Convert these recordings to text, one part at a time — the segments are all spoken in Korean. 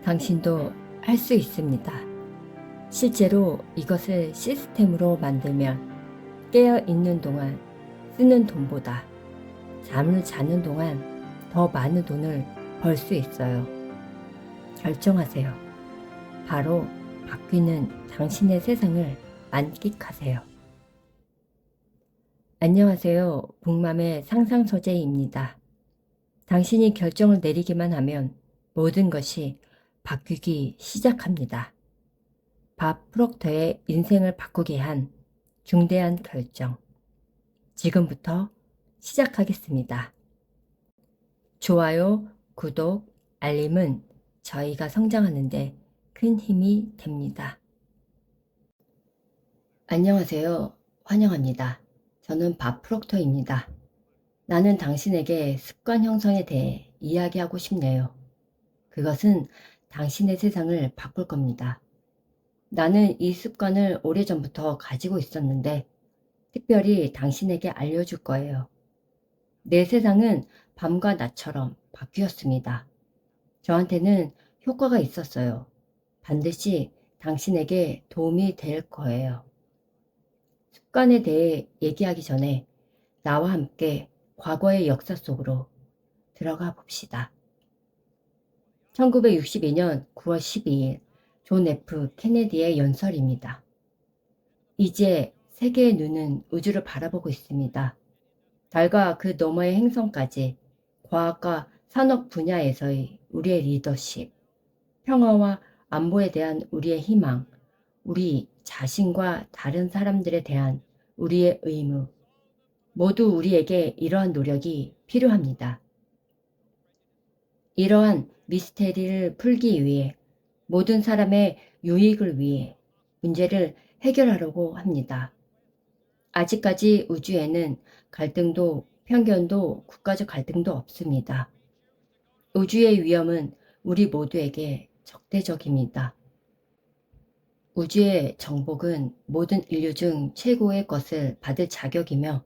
당신도 할 수 있습니다. 실제로 이것을 시스템으로 만들면 깨어 있는 동안 쓰는 돈보다 잠을 자는 동안 더 많은 돈을 벌 수 있어요. 결정하세요. 바로 바뀌는 당신의 세상을 만끽하세요. 안녕하세요. 북맘의 상상서재입니다. 당신이 결정을 내리기만 하면 모든 것이 바뀌기 시작합니다. 밥 프록터의 인생을 바꾸게 한 중대한 결정. 지금부터 시작하겠습니다. 좋아요, 구독, 알림은 저희가 성장하는데 큰 힘이 됩니다. 안녕하세요. 환영합니다. 저는 밥 프록터입니다. 나는 당신에게 습관 형성에 대해 이야기하고 싶네요. 그것은 당신의 세상을 바꿀 겁니다. 나는 이 습관을 오래전부터 가지고 있었는데 특별히 당신에게 알려줄 거예요. 내 세상은 밤과 낮처럼 바뀌었습니다. 저한테는 효과가 있었어요. 반드시 당신에게 도움이 될 거예요. 습관에 대해 얘기하기 전에 나와 함께 과거의 역사 속으로 들어가 봅시다. 1962년 9월 12일 존 F 케네디의 연설입니다. 이제 세계의 눈은 우주를 바라보고 있습니다. 달과 그 너머의 행성까지 과학과 산업 분야에서의 우리의 리더십, 평화와 안보에 대한 우리의 희망, 우리 자신과 다른 사람들에 대한 우리의 의무, 모두 우리에게 이러한 노력이 필요합니다. 이러한 미스테리를 풀기 위해 모든 사람의 유익을 위해 문제를 해결하려고 합니다. 아직까지 우주에는 갈등도 편견도 국가적 갈등도 없습니다. 우주의 위험은 우리 모두에게 적대적입니다. 우주의 정복은 모든 인류 중 최고의 것을 받을 자격이며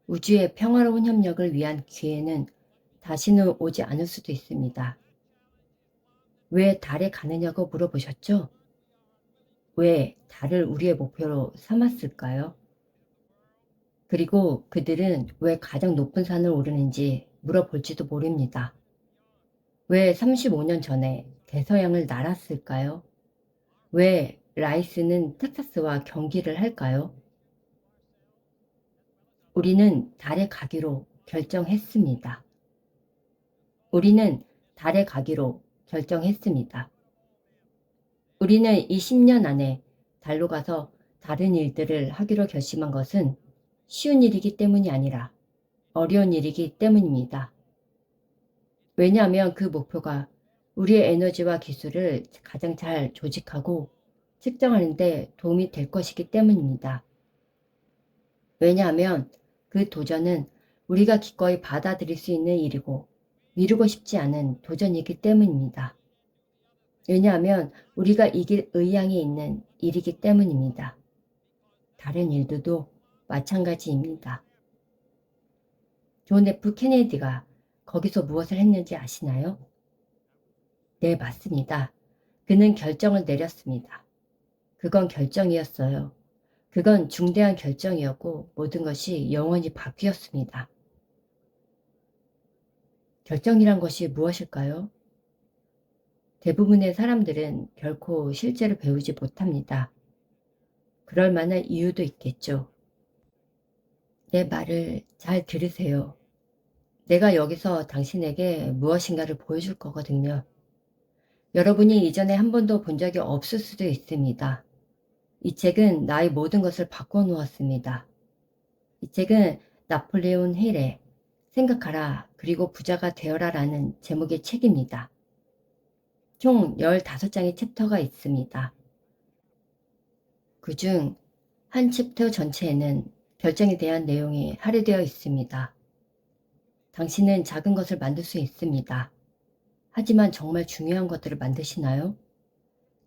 우주의 평화로운 협력을 위한 기회는 다시는 오지 않을 수도 있습니다. 왜 달에 가느냐고 물어보셨죠? 왜 달을 우리의 목표로 삼았을까요? 그리고 그들은 왜 가장 높은 산을 오르는지 물어볼지도 모릅니다. 왜 35년 전에 대서양을 날았을까요? 왜 라이스는 텍사스와 경기를 할까요? 우리는 달에 가기로 결정했습니다. 우리는 달에 가기로 결정했습니다. 우리는 이 10년 안에 달로 가서 다른 일들을 하기로 결심한 것은 쉬운 일이기 때문이 아니라 어려운 일이기 때문입니다. 왜냐하면 그 목표가 우리의 에너지와 기술을 가장 잘 조직하고 측정하는 데 도움이 될 것이기 때문입니다. 왜냐하면 그 도전은 우리가 기꺼이 받아들일 수 있는 일이고 미루고 싶지 않은 도전이기 때문입니다. 왜냐하면 우리가 이길 의향이 있는 일이기 때문입니다. 다른 일들도 마찬가지입니다. 존 F 케네디가 거기서 무엇을 했는지 아시나요? 네, 맞습니다. 그는 결정을 내렸습니다. 그건 결정이었어요. 그건 중대한 결정이었고 모든 것이 영원히 바뀌었습니다. 결정이란 것이 무엇일까요? 대부분의 사람들은 결코 실제로 배우지 못합니다. 그럴 만한 이유도 있겠죠. 내 말을 잘 들으세요. 내가 여기서 당신에게 무엇인가를 보여줄 거거든요. 여러분이 이전에 한 번도 본 적이 없을 수도 있습니다. 이 책은 나의 모든 것을 바꿔놓았습니다. 이 책은 나폴레온 힐의 생각하라 그리고 부자가 되어라 라는 제목의 책입니다. 총 15장의 챕터가 있습니다. 그중 한 챕터 전체에는 결정에 대한 내용이 할애되어 있습니다. 당신은 작은 것을 만들 수 있습니다. 하지만 정말 중요한 것들을 만드시나요?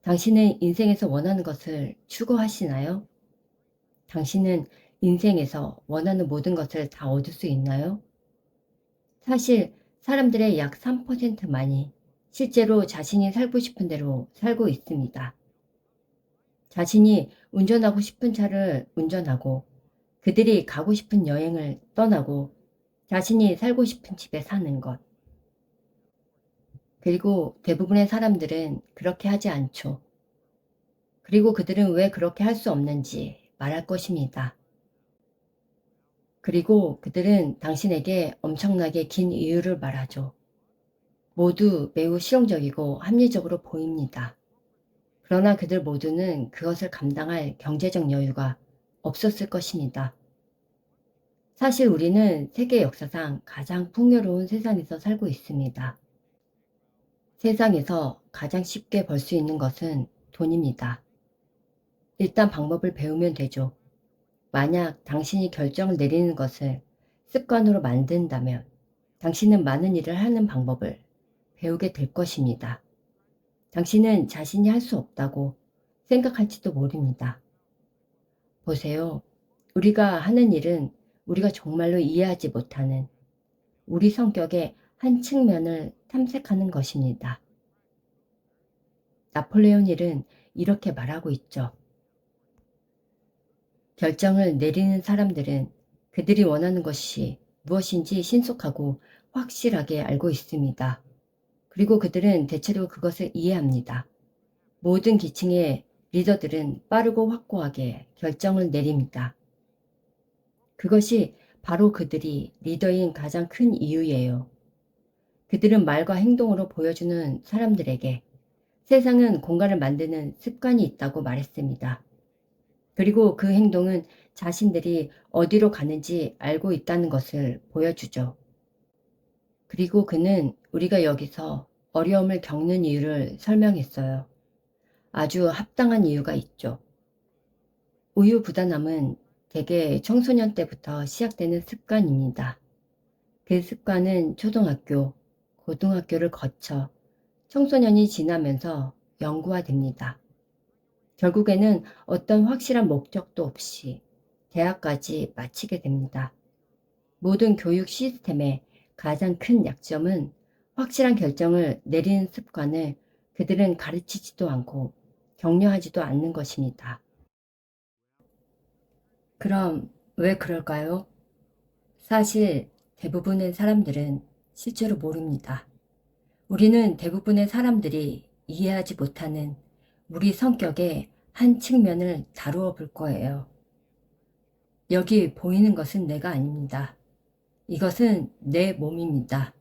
당신은 인생에서 원하는 것을 추구하시나요? 당신은 인생에서 원하는 모든 것을 다 얻을 수 있나요? 사실 사람들의 약 3%만이 실제로 자신이 살고 싶은 대로 살고 있습니다. 자신이 운전하고 싶은 차를 운전하고 그들이 가고 싶은 여행을 떠나고 자신이 살고 싶은 집에 사는 것. 그리고 대부분의 사람들은 그렇게 하지 않죠. 그리고 그들은 왜 그렇게 할 수 없는지 말할 것입니다. 그리고 그들은 당신에게 엄청나게 긴 이유를 말하죠. 모두 매우 실용적이고 합리적으로 보입니다. 그러나 그들 모두는 그것을 감당할 경제적 여유가 없었을 것입니다. 사실 우리는 세계 역사상 가장 풍요로운 세상에서 살고 있습니다. 세상에서 가장 쉽게 벌 수 있는 것은 돈입니다. 일단 방법을 배우면 되죠. 만약 당신이 결정을 내리는 것을 습관으로 만든다면 당신은 많은 일을 하는 방법을 배우게 될 것입니다. 당신은 자신이 할 수 없다고 생각할지도 모릅니다. 보세요. 우리가 하는 일은 우리가 정말로 이해하지 못하는 우리 성격의 한 측면을 탐색하는 것입니다. 나폴레온 힐은 이렇게 말하고 있죠. 결정을 내리는 사람들은 그들이 원하는 것이 무엇인지 신속하고 확실하게 알고 있습니다. 그리고 그들은 대체로 그것을 이해합니다. 모든 계층의 리더들은 빠르고 확고하게 결정을 내립니다. 그것이 바로 그들이 리더인 가장 큰 이유예요. 그들은 말과 행동으로 보여주는 사람들에게 세상은 공간을 만드는 습관이 있다고 말했습니다. 그리고 그 행동은 자신들이 어디로 가는지 알고 있다는 것을 보여주죠. 그리고 그는 우리가 여기서 어려움을 겪는 이유를 설명했어요. 아주 합당한 이유가 있죠. 우유부단함은 대개 청소년 때부터 시작되는 습관입니다. 그 습관은 초등학교, 고등학교를 거쳐 청소년이 지나면서 영구화됩니다. 결국에는 어떤 확실한 목적도 없이 대학까지 마치게 됩니다. 모든 교육 시스템의 가장 큰 약점은 확실한 결정을 내리는 습관을 그들은 가르치지도 않고 격려하지도 않는 것입니다. 그럼 왜 그럴까요? 사실 대부분의 사람들은 실제로 모릅니다. 우리는 대부분의 사람들이 이해하지 못하는 우리 성격의 한 측면을 다루어 볼 거예요. 여기 보이는 것은 내가 아닙니다. 이것은 내 몸입니다.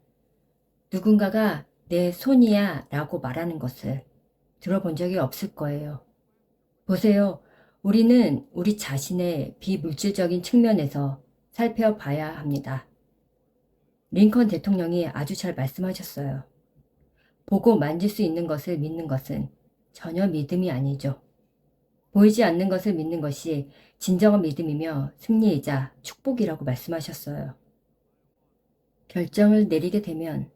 누군가가 내 손이야 라고 말하는 것을 들어본 적이 없을 거예요. 보세요. 우리는 우리 자신의 비물질적인 측면에서 살펴봐야 합니다. 링컨 대통령이 아주 잘 말씀하셨어요. 보고 만질 수 있는 것을 믿는 것은 전혀 믿음이 아니죠. 보이지 않는 것을 믿는 것이 진정한 믿음이며 승리이자 축복이라고 말씀하셨어요. 결정을 내리게 되면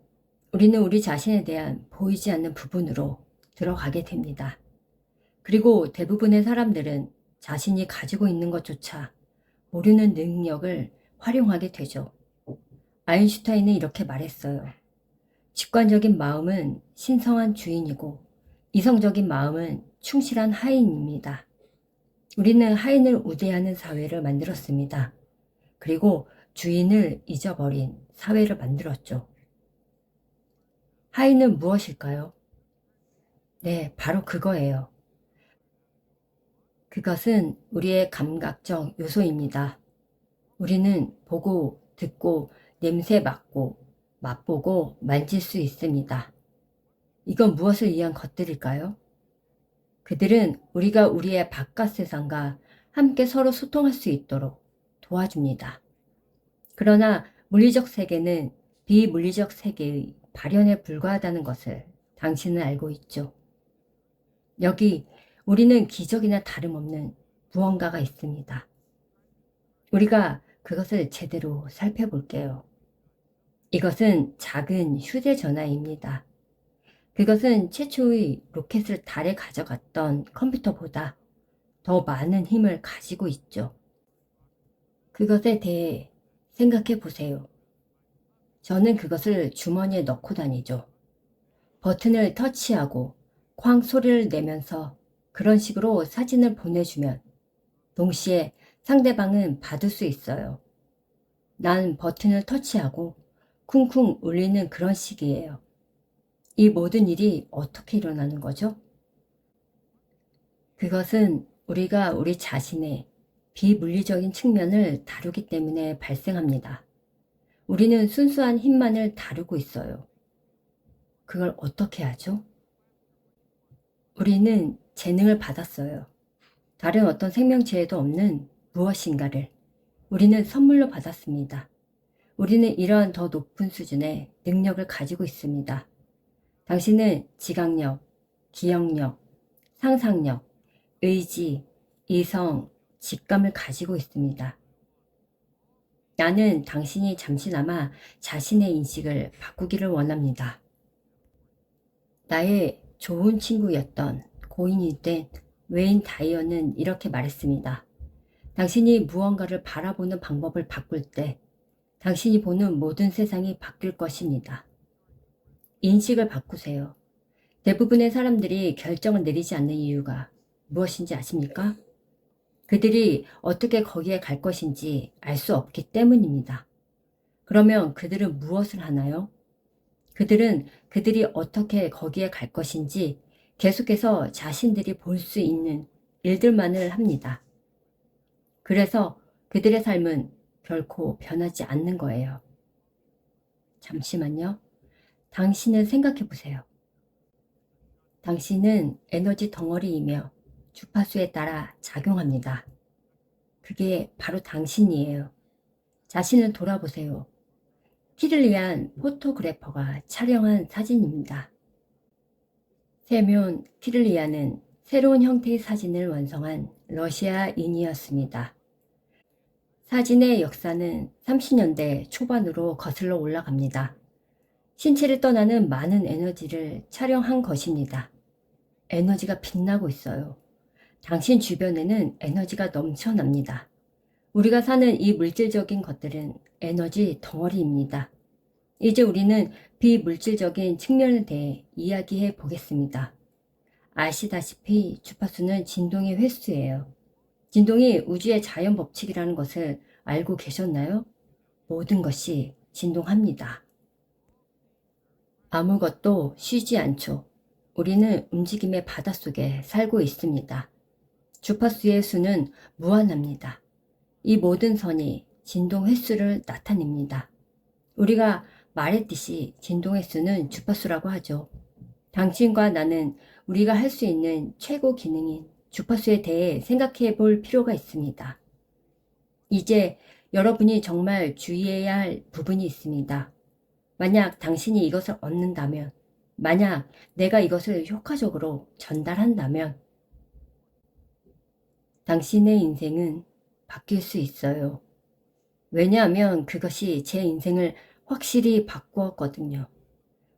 우리는 우리 자신에 대한 보이지 않는 부분으로 들어가게 됩니다. 그리고 대부분의 사람들은 자신이 가지고 있는 것조차 모르는 능력을 활용하게 되죠. 아인슈타인은 이렇게 말했어요. 직관적인 마음은 신성한 주인이고 이성적인 마음은 충실한 하인입니다. 우리는 하인을 우대하는 사회를 만들었습니다. 그리고 주인을 잊어버린 사회를 만들었죠. 하인은 무엇일까요? 네, 바로 그거예요. 그것은 우리의 감각적 요소입니다. 우리는 보고, 듣고, 냄새 맡고, 맛보고, 만질 수 있습니다. 이건 무엇을 위한 것들일까요? 그들은 우리가 우리의 바깥 세상과 함께 서로 소통할 수 있도록 도와줍니다. 그러나 물리적 세계는 비물리적 세계의 발현에 불과하다는 것을 당신은 알고 있죠. 여기 우리는 기적이나 다름없는 무언가가 있습니다. 우리가 그것을 제대로 살펴볼게요. 이것은 작은 휴대전화입니다. 그것은 최초의 로켓을 달에 가져갔던 컴퓨터보다 더 많은 힘을 가지고 있죠. 그것에 대해 생각해 보세요. 저는 그것을 주머니에 넣고 다니죠. 버튼을 터치하고 쾅 소리를 내면서 그런 식으로 사진을 보내주면 동시에 상대방은 받을 수 있어요. 난 버튼을 터치하고 쿵쿵 울리는 그런 식이에요. 이 모든 일이 어떻게 일어나는 거죠? 그것은 우리가 우리 자신의 비물리적인 측면을 다루기 때문에 발생합니다. 우리는 순수한 힘만을 다루고 있어요. 그걸 어떻게 하죠? 우리는 재능을 받았어요. 다른 어떤 생명체에도 없는 무엇인가를 우리는 선물로 받았습니다. 우리는 이러한 더 높은 수준의 능력을 가지고 있습니다. 당신은 지각력, 기억력, 상상력, 의지, 이성, 직감을 가지고 있습니다. 나는 당신이 잠시나마 자신의 인식을 바꾸기를 원합니다. 나의 좋은 친구였던 고인이 된 웨인 다이어는 이렇게 말했습니다. 당신이 무언가를 바라보는 방법을 바꿀 때 당신이 보는 모든 세상이 바뀔 것입니다. 인식을 바꾸세요. 대부분의 사람들이 결정을 내리지 않는 이유가 무엇인지 아십니까? 그들이 어떻게 거기에 갈 것인지 알 수 없기 때문입니다. 그러면 그들은 무엇을 하나요? 그들은 그들이 어떻게 거기에 갈 것인지 계속해서 자신들이 볼 수 있는 일들만을 합니다. 그래서 그들의 삶은 결코 변하지 않는 거예요. 잠시만요. 당신을 생각해 보세요. 당신은 에너지 덩어리이며 주파수에 따라 작용합니다. 그게 바로 당신이에요. 자신을 돌아보세요. 키를리안 포토그래퍼가 촬영한 사진입니다. 세뮨 키를리안은 새로운 형태의 사진을 완성한 러시아인이었습니다. 사진의 역사는 30년대 초반으로 거슬러 올라갑니다. 신체를 떠나는 많은 에너지를 촬영한 것입니다. 에너지가 빛나고 있어요. 당신 주변에는 에너지가 넘쳐납니다. 우리가 사는 이 물질적인 것들은 에너지 덩어리입니다. 이제 우리는 비물질적인 측면에 대해 이야기해 보겠습니다. 아시다시피 주파수는 진동의 횟수예요. 진동이 우주의 자연 법칙이라는 것을 알고 계셨나요? 모든 것이 진동합니다. 아무것도 쉬지 않죠. 우리는 움직임의 바닷속에 살고 있습니다. 주파수의 수는 무한합니다. 이 모든 선이 진동 횟수를 나타냅니다. 우리가 말했듯이 진동 횟수는 주파수라고 하죠. 당신과 나는 우리가 할 수 있는 최고 기능인 주파수에 대해 생각해 볼 필요가 있습니다. 이제 여러분이 정말 주의해야 할 부분이 있습니다. 만약 당신이 이것을 얻는다면, 만약 내가 이것을 효과적으로 전달한다면, 당신의 인생은 바뀔 수 있어요. 왜냐하면 그것이 제 인생을 확실히 바꾸었거든요.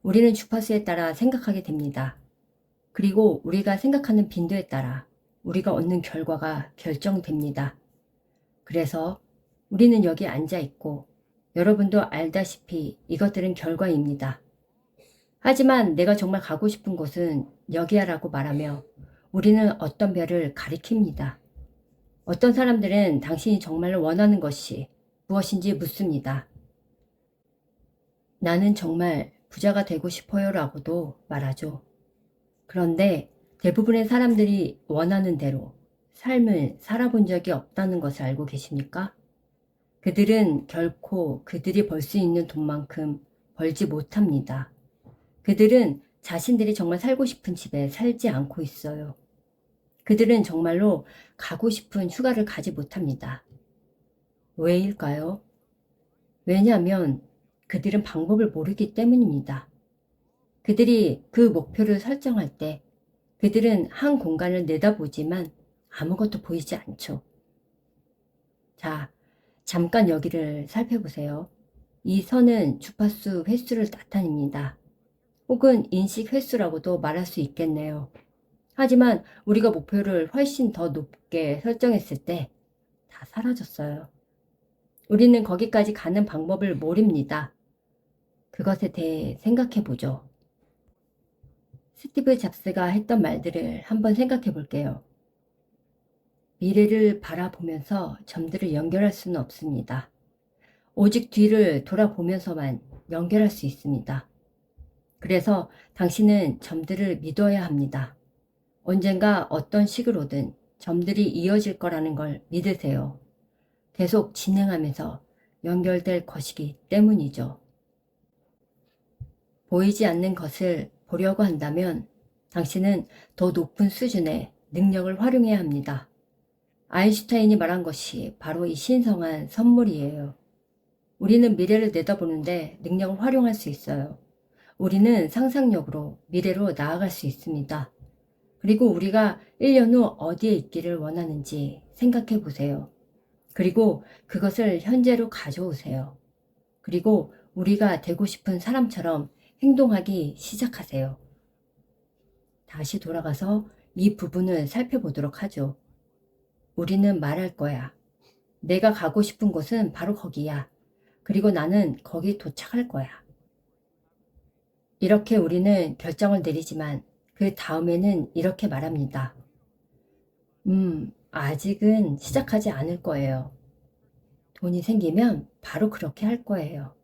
우리는 주파수에 따라 생각하게 됩니다. 그리고 우리가 생각하는 빈도에 따라 우리가 얻는 결과가 결정됩니다. 그래서 우리는 여기 앉아 있고 여러분도 알다시피 이것들은 결과입니다. 하지만 내가 정말 가고 싶은 곳은 여기야라고 말하며 우리는 어떤 별을 가리킵니다. 어떤 사람들은 당신이 정말로 원하는 것이 무엇인지 묻습니다. 나는 정말 부자가 되고 싶어요 라고도 말하죠. 그런데 대부분의 사람들이 원하는 대로 삶을 살아본 적이 없다는 것을 알고 계십니까? 그들은 결코 그들이 벌 수 있는 돈만큼 벌지 못합니다. 그들은 자신들이 정말 살고 싶은 집에 살지 않고 있어요. 그들은 정말로 가고 싶은 휴가를 가지 못합니다. 왜일까요? 왜냐하면 그들은 방법을 모르기 때문입니다. 그들이 그 목표를 설정할 때 그들은 한 공간을 내다보지만 아무것도 보이지 않죠. 자, 잠깐 여기를 살펴보세요. 이 선은 주파수 횟수를 나타냅니다. 혹은 인식 횟수라고도 말할 수 있겠네요. 하지만 우리가 목표를 훨씬 더 높게 설정했을 때 다 사라졌어요. 우리는 거기까지 가는 방법을 모릅니다. 그것에 대해 생각해 보죠. 스티브 잡스가 했던 말들을 한번 생각해 볼게요. 미래를 바라보면서 점들을 연결할 수는 없습니다. 오직 뒤를 돌아보면서만 연결할 수 있습니다. 그래서 당신은 점들을 믿어야 합니다. 언젠가 어떤 식으로든 점들이 이어질 거라는 걸 믿으세요. 계속 진행하면서 연결될 것이기 때문이죠. 보이지 않는 것을 보려고 한다면 당신은 더 높은 수준의 능력을 활용해야 합니다. 아인슈타인이 말한 것이 바로 이 신성한 선물이에요. 우리는 미래를 내다보는데 능력을 활용할 수 있어요. 우리는 상상력으로 미래로 나아갈 수 있습니다. 그리고 우리가 1년 후 어디에 있기를 원하는지 생각해 보세요. 그리고 그것을 현재로 가져오세요. 그리고 우리가 되고 싶은 사람처럼 행동하기 시작하세요. 다시 돌아가서 이 부분을 살펴보도록 하죠. 우리는 말할 거야. 내가 가고 싶은 곳은 바로 거기야. 그리고 나는 거기 도착할 거야. 이렇게 우리는 결정을 내리지만 그 다음에는 이렇게 말합니다. 아직은 시작하지 않을 거예요. 돈이 생기면 바로 그렇게 할 거예요.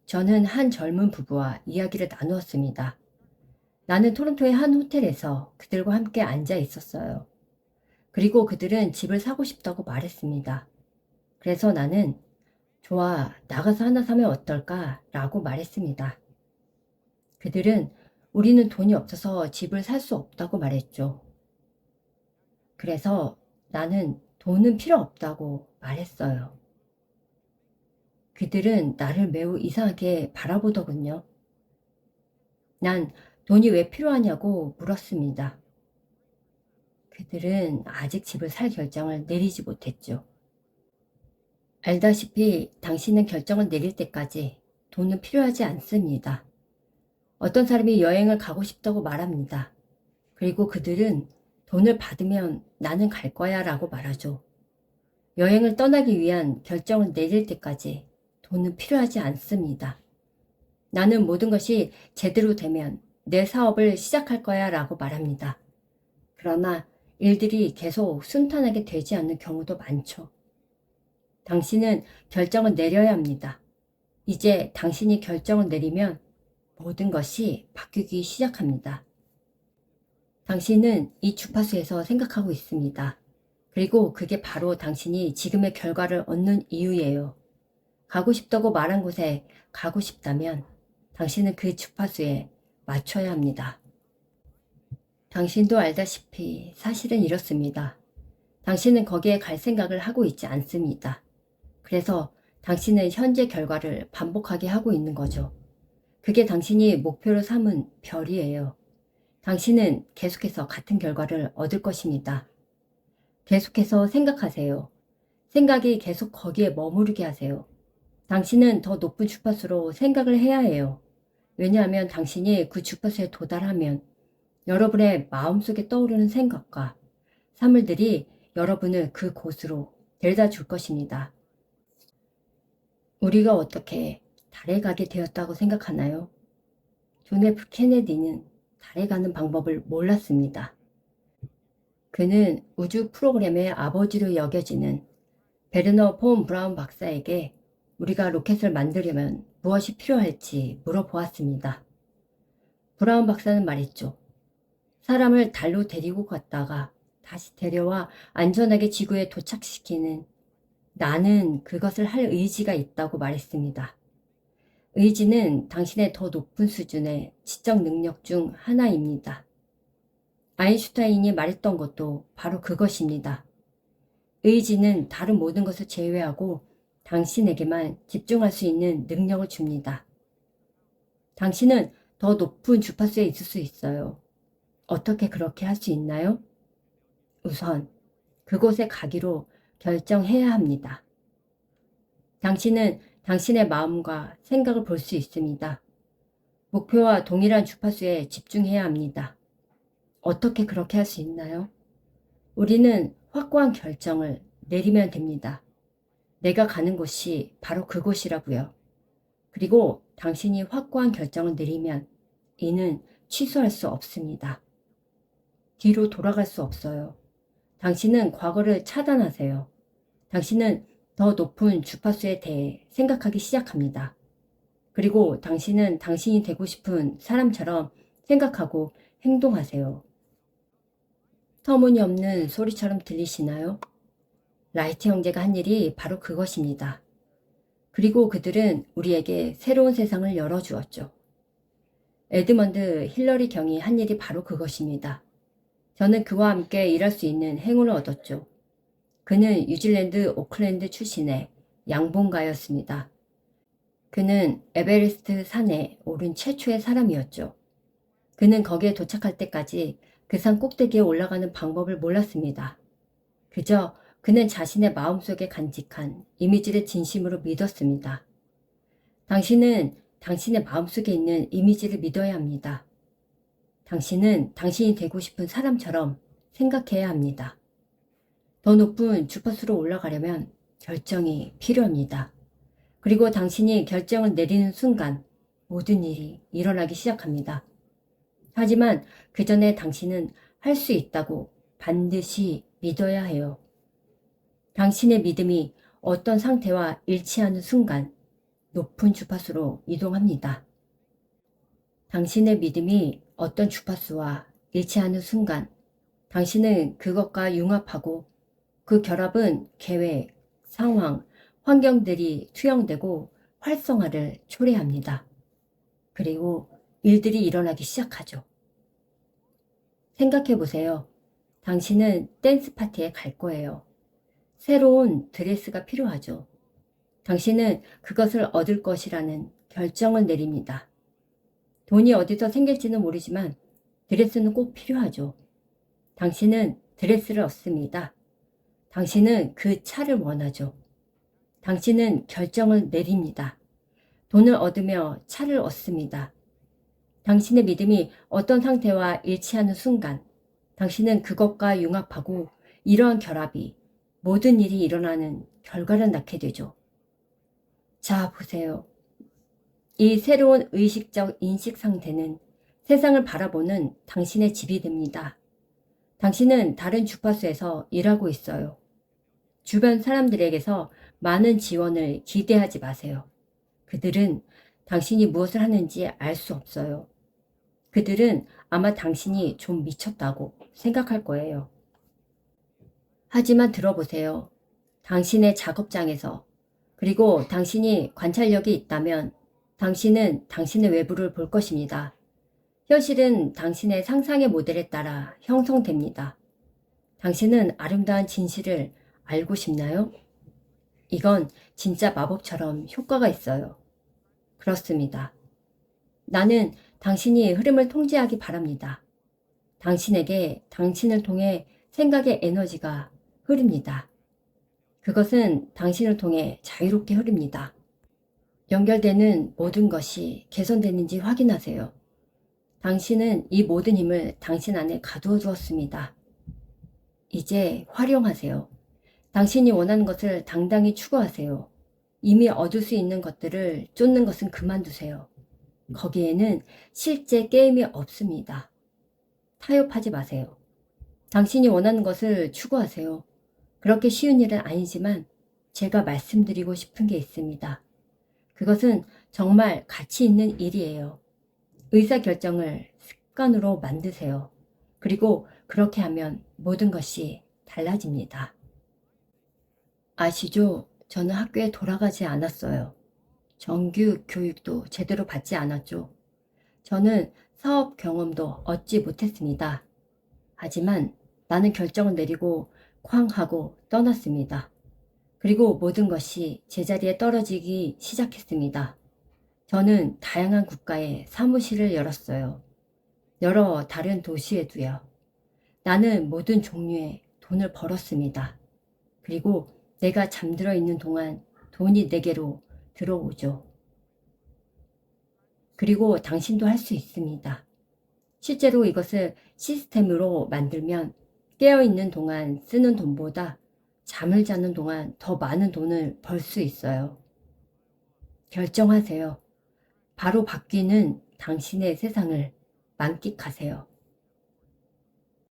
저는 한 젊은 부부와 이야기를 나누었습니다. 나는 토론토의 한 호텔에서 그들과 함께 앉아 있었어요. 그리고 그들은 집을 사고 싶다고 말했습니다. 그래서 나는 좋아, 나가서 하나 사면 어떨까? 라고 말했습니다. 그들은 우리는 돈이 없어서 집을 살 수 없다고 말했죠. 그래서 나는 돈은 필요 없다고 말했어요. 그들은 나를 매우 이상하게 바라보더군요. 난 돈이 왜 필요하냐고 물었습니다. 그들은 아직 집을 살 결정을 내리지 못했죠. 알다시피 당신은 결정을 내릴 때까지 돈은 필요하지 않습니다. 어떤 사람이 여행을 가고 싶다고 말합니다. 그리고 그들은 돈을 받으면 나는 갈 거야 라고 말하죠. 여행을 떠나기 위한 결정을 내릴 때까지 돈은 필요하지 않습니다. 나는 모든 것이 제대로 되면 내 사업을 시작할 거야 라고 말합니다. 그러나 일들이 계속 순탄하게 되지 않는 경우도 많죠. 당신은 결정을 내려야 합니다. 이제 당신이 결정을 내리면 모든 것이 바뀌기 시작합니다. 당신은 이 주파수에서 생각하고 있습니다. 그리고 그게 바로 당신이 지금의 결과를 얻는 이유예요. 가고 싶다고 말한 곳에 가고 싶다면 당신은 그 주파수에 맞춰야 합니다. 당신도 알다시피 사실은 이렇습니다. 당신은 거기에 갈 생각을 하고 있지 않습니다. 그래서 당신은 현재 결과를 반복하게 하고 있는 거죠. 그게 당신이 목표로 삼은 별이에요. 당신은 계속해서 같은 결과를 얻을 것입니다. 계속해서 생각하세요. 생각이 계속 거기에 머무르게 하세요. 당신은 더 높은 주파수로 생각을 해야 해요. 왜냐하면 당신이 그 주파수에 도달하면 여러분의 마음속에 떠오르는 생각과 사물들이 여러분을 그 곳으로 데려다 줄 것입니다. 우리가 어떻게 달에 가게 되었다고 생각하나요? 존 F 케네디는 달에 가는 방법을 몰랐습니다. 그는 우주 프로그램의 아버지로 여겨지는 베르너 폰 브라운 박사에게 우리가 로켓을 만들려면 무엇이 필요할지 물어보았습니다. 브라운 박사는 말했죠. 사람을 달로 데리고 갔다가 다시 데려와 안전하게 지구에 도착시키는 나는 그것을 할 의지가 있다고 말했습니다. 의지는 당신의 더 높은 수준의 지적 능력 중 하나입니다. 아인슈타인이 말했던 것도 바로 그것입니다. 의지는 다른 모든 것을 제외하고 당신에게만 집중할 수 있는 능력을 줍니다. 당신은 더 높은 주파수에 있을 수 있어요. 어떻게 그렇게 할 수 있나요? 우선 그곳에 가기로 결정해야 합니다. 당신은 당신의 마음과 생각을 볼 수 있습니다. 목표와 동일한 주파수에 집중해야 합니다. 어떻게 그렇게 할 수 있나요? 우리는 확고한 결정을 내리면 됩니다. 내가 가는 곳이 바로 그곳이라고요. 그리고 당신이 확고한 결정을 내리면 이는 취소할 수 없습니다. 뒤로 돌아갈 수 없어요. 당신은 과거를 차단하세요. 당신은 더 높은 주파수에 대해 생각하기 시작합니다. 그리고 당신은 당신이 되고 싶은 사람처럼 생각하고 행동하세요. 터무니없는 소리처럼 들리시나요? 라이트 형제가 한 일이 바로 그것입니다. 그리고 그들은 우리에게 새로운 세상을 열어주었죠. 에드먼드 힐러리 경이 한 일이 바로 그것입니다. 저는 그와 함께 일할 수 있는 행운을 얻었죠. 그는 뉴질랜드 오클랜드 출신의 양봉가였습니다. 그는 에베레스트 산에 오른 최초의 사람이었죠. 그는 거기에 도착할 때까지 그 산 꼭대기에 올라가는 방법을 몰랐습니다. 그저 그는 자신의 마음속에 간직한 이미지를 진심으로 믿었습니다. 당신은 당신의 마음속에 있는 이미지를 믿어야 합니다. 당신은 당신이 되고 싶은 사람처럼 생각해야 합니다. 더 높은 주파수로 올라가려면 결정이 필요합니다. 그리고 당신이 결정을 내리는 순간 모든 일이 일어나기 시작합니다. 하지만 그 전에 당신은 할 수 있다고 반드시 믿어야 해요. 당신의 믿음이 어떤 상태와 일치하는 순간 높은 주파수로 이동합니다. 당신의 믿음이 어떤 주파수와 일치하는 순간 당신은 그것과 융합하고 그 결합은 계획, 상황, 환경들이 투영되고 활성화를 초래합니다. 그리고 일들이 일어나기 시작하죠. 생각해 보세요. 당신은 댄스 파티에 갈 거예요. 새로운 드레스가 필요하죠. 당신은 그것을 얻을 것이라는 결정을 내립니다. 돈이 어디서 생길지는 모르지만 드레스는 꼭 필요하죠. 당신은 드레스를 얻습니다. 당신은 그 차를 원하죠. 당신은 결정을 내립니다. 돈을 얻으며 차를 얻습니다. 당신의 믿음이 어떤 상태와 일치하는 순간 당신은 그것과 융합하고 이러한 결합이 모든 일이 일어나는 결과를 낳게 되죠. 자, 보세요. 이 새로운 의식적 인식 상태는 세상을 바라보는 당신의 집이 됩니다. 당신은 다른 주파수에서 일하고 있어요. 주변 사람들에게서 많은 지원을 기대하지 마세요. 그들은 당신이 무엇을 하는지 알 수 없어요. 그들은 아마 당신이 좀 미쳤다고 생각할 거예요. 하지만 들어보세요. 당신의 작업장에서 그리고 당신이 관찰력이 있다면 당신은 당신의 외부를 볼 것입니다. 현실은 당신의 상상의 모델에 따라 형성됩니다. 당신은 아름다운 진실을 알고 싶나요? 이건 진짜 마법처럼 효과가 있어요. 그렇습니다. 나는 당신이 흐름을 통제하기 바랍니다. 당신에게 당신을 통해 생각의 에너지가 흐릅니다. 그것은 당신을 통해 자유롭게 흐릅니다. 연결되는 모든 것이 개선되는지 확인하세요. 당신은 이 모든 힘을 당신 안에 가두어 두었습니다. 이제 활용하세요. 당신이 원하는 것을 당당히 추구하세요. 이미 얻을 수 있는 것들을 쫓는 것은 그만두세요. 거기에는 실제 게임이 없습니다. 타협하지 마세요. 당신이 원하는 것을 추구하세요. 그렇게 쉬운 일은 아니지만 제가 말씀드리고 싶은 게 있습니다. 그것은 정말 가치 있는 일이에요. 의사결정을 습관으로 만드세요. 그리고 그렇게 하면 모든 것이 달라집니다. 아시죠? 저는 학교에 돌아가지 않았어요. 정규 교육도 제대로 받지 않았죠. 저는 사업 경험도 얻지 못했습니다. 하지만 나는 결정을 내리고 쾅 하고 떠났습니다. 그리고 모든 것이 제자리에 떨어지기 시작했습니다. 저는 다양한 국가에 사무실을 열었어요. 여러 다른 도시에도요. 나는 모든 종류의 돈을 벌었습니다. 그리고 내가 잠들어 있는 동안 돈이 내게로 들어오죠. 그리고 당신도 할 수 있습니다. 실제로 이것을 시스템으로 만들면 깨어있는 동안 쓰는 돈보다 잠을 자는 동안 더 많은 돈을 벌 수 있어요. 결정하세요. 바로 바뀌는 당신의 세상을 만끽하세요.